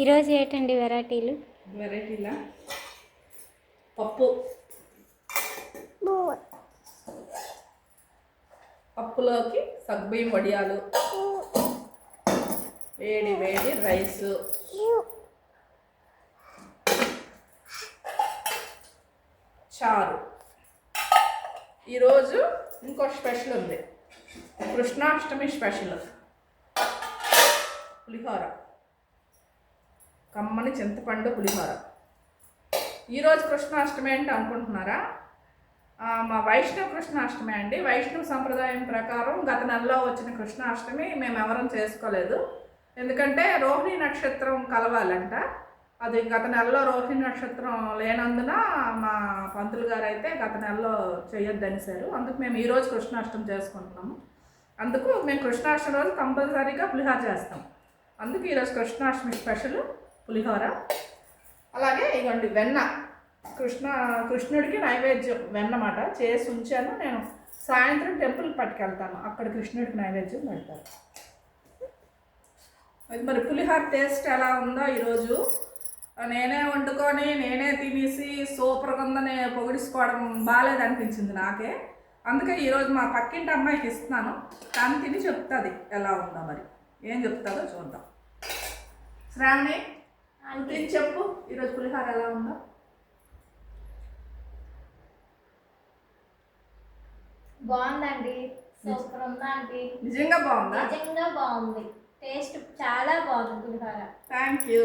ఈరోజు ఏంటండి వెరైటీలు? వెరైటీలా పప్పు, పప్పులోకి సగ్గుబియ్యం వడియాలు, వేడి వేడి రైసు, చారు. ఈరోజు ఇంకో స్పెషల్ ఉంది, కృష్ణాష్టమి స్పెషల్ పులిహోర, కమ్మని చింతపండు పులిహోర. ఈరోజు కృష్ణాష్టమి ఏంటి అనుకుంటున్నారా? మా వైష్ణవ కృష్ణాష్టమి అండి. వైష్ణవ సంప్రదాయం ప్రకారం గత నెలలో వచ్చిన కృష్ణాష్టమి మేము ఎవరం చేసుకోలేదు. ఎందుకంటే రోహిణి నక్షత్రం కలవాలంట. అది గత నెలలో రోహిణి నక్షత్రం లేనందున మా పంతులు గారు అయితే గత నెలలో చేయొద్దనిసారు. అందుకు మేము ఈరోజు కృష్ణాష్టమి చేసుకుంటున్నాము. అందుకు మేము కృష్ణాష్టమి రోజు కంపల్సరీగా పులిహోర చేస్తాం. అందుకు ఈరోజు కృష్ణాష్టమి స్పెషల్ పులిహోర. అలాగే ఇవ్వండి వెన్న, కృష్ణుడికి నైవేద్యం వెన్నమాట చేసి ఉంచాను. నేను సాయంత్రం టెంపుల్కి పట్టుకెళ్తాను, అక్కడ కృష్ణుడికి నైవేద్యం పెడతారు. అది మరి పులిహోర టేస్ట్ ఎలా ఉందో ఈరోజు నేనే వండుకొని నేనే తినేసి సూపర్గా ఉందని పొగిడిసుకోవడం బాగాలేదనిపించింది నాకే. అందుకే ఈరోజు మా పక్కింటి అమ్మాయికి ఇస్తున్నాను, కానీ తిని చెప్తుంది ఎలా ఉందో. మరి ఏం చెప్తాదో చూద్దాం. శ్రావణి తిని చెప్పు ఈరోజు పులిహోర ఎలా ఉందో. బాగుందండి, సూపర్ ఉందండి. నిజంగా బాగుందా? నిజంగా బాగుంది, టేస్ట్ చాలా బాగుంది పులిహోర. Thank you.